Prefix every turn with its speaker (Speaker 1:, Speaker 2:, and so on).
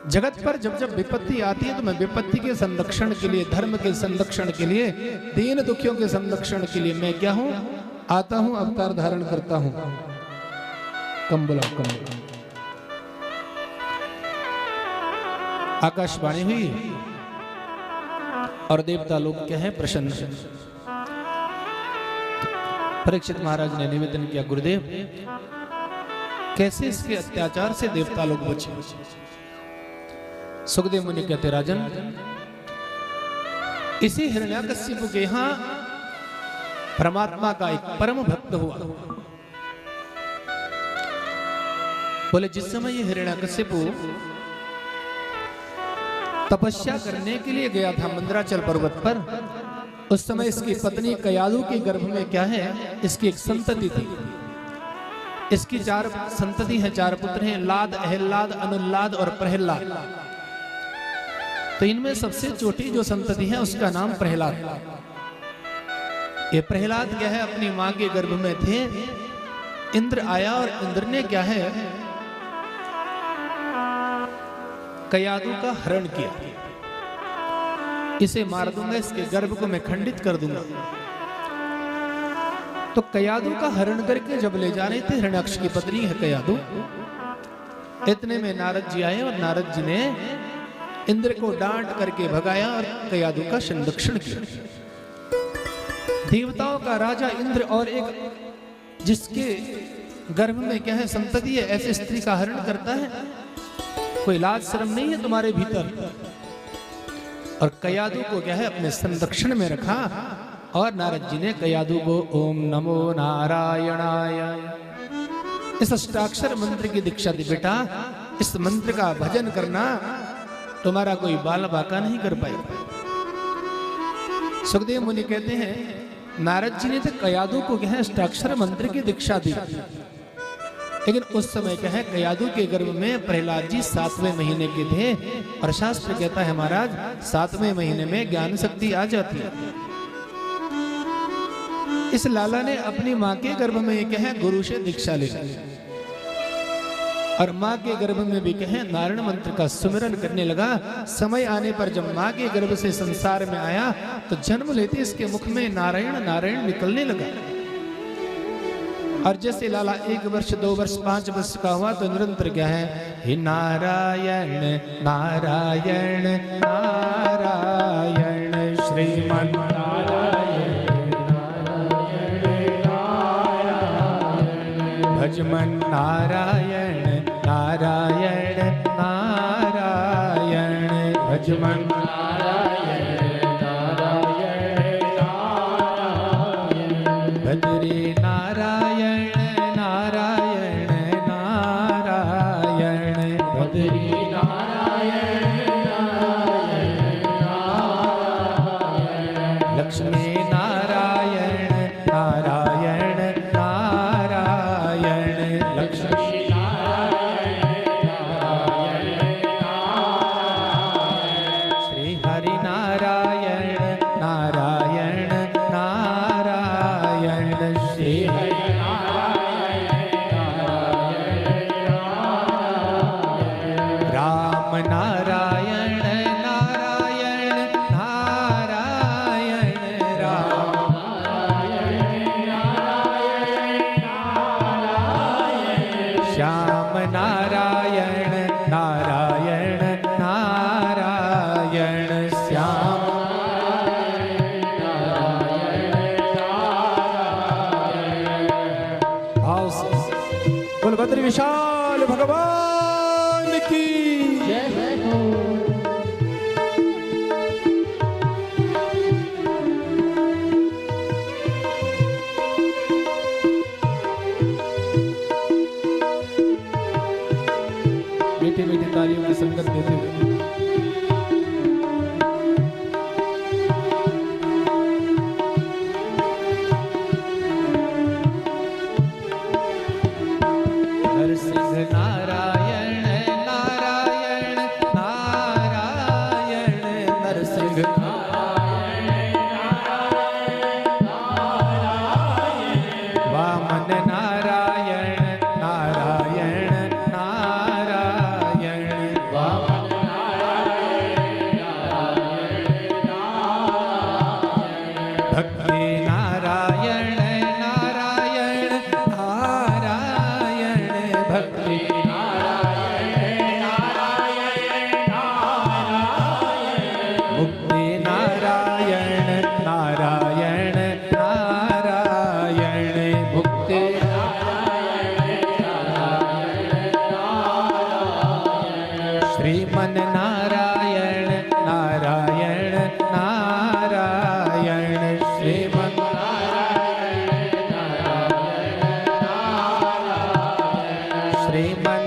Speaker 1: जगत पर जब जब विपत्ति आती है तो मैं विपत्ति के संरक्षण के लिए, धर्म के संरक्षण के लिए, दीन दुखियों के संरक्षण के लिए मैं क्या हूं, आता हूं, अवतार धारण करता हूं। कम बुलाओ, कम बुलाओ। आकाशवाणी हुई और देवता लोग क्या है, प्रसन्न। परीक्षित महाराज ने निवेदन किया, गुरुदेव कैसे इसके अत्याचार से देवता लोग बचे। सुखदेव मुनि कहते, राजन इसी हिरण्याकश्यप के यहां परमात्मा का एक परम भक्त हुआ। बोले जिस समय ये हिरण्याकश्यप तपस्या करने के लिए गया था मंदराचल पर्वत पर, उस समय इसकी पत्नी कयादु के गर्भ में क्या है, इसकी एक संतति थी। इसकी 4 संतति हैं, 4 पुत्र हैं, लाद, अहल्लाद, अनुल्लाद और प्रहलाद। तो इनमें सबसे छोटी जो संतति है उसका नाम प्रहलाद। ये प्रहलाद क्या है, अपनी मां के गर्भ में थे। इंद्र आया और इंद्र ने क्या है, कयादु का हरण किया। इसे मार दूंगा, इसके गर्भ को मैं खंडित कर दूंगा। तो कयादु का हरण करके जब ले जा रहे थे, हिरण्याक्ष की पत्नी है कयादु, इतने में नारद जी आए और नारद जी ने इंद्र को डांट करके भगाया और कयादु का संरक्षण किया। देवताओं का राजा इंद्र और एक जिसके गर्भ में क्या है, संतति है, ऐसे स्त्री का हरण करता है। कोई लाज शर्म नहीं है तुम्हारे भीतर। और कयादु को क्या है, अपने संरक्षण में रखा। और नारद जी ने कयादु को ओम नमो नारायणाय इस अष्टाक्षर मंत्र की दीक्षा दी। बेटा इस मंत्र का भजन करना, तुम्हारा कोई बाल बाका नहीं कर पाएगा। सुखदेव मुनि कहते हैं, नारद जी ने तो कयादु को क्या है, अष्टाक्षर मंत्र की दीक्षा दी। लेकिन उस समय क्या है, कयादु के गर्भ में प्रहलाद जी 7वें महीने के थे। और शास्त्र कहता है महाराज, 7वें महीने में ज्ञान शक्ति आ जाती है। इस लाला ने अपनी मां के गर्भ में क्या है, गुरु से दीक्षा ली। और मां के गर्भ में भी क्या है, नारायण मंत्र का सुमिरन करने लगा। समय आने पर जब मां के गर्भ से संसार में आया तो जन्म लेते इसके मुख में नारायण नारायण निकलने लगा। और जैसे लाला 1 वर्ष 2 वर्ष 5 वर्ष का हुआ तो निरंतर क्या है, हे नारायण नारायण नारायण श्रीमन नारायण भजमन नारायण नारायण नारायण भजमन नारायण नारायण नारायण भजरे नारायण नारायण नारायण भजरे नारायण नारायण नारायण लक्ष्मी नारायण नारायण नारायण लक्ष्मी विशाल भगवान की जय हो। मीठी मीठी तालियों की संगत देते हुए नारायण नारायण नारायण श्रीमन नारायण नारायण नारायण श्रीमन नारायण नारायण नारायण श्रीमन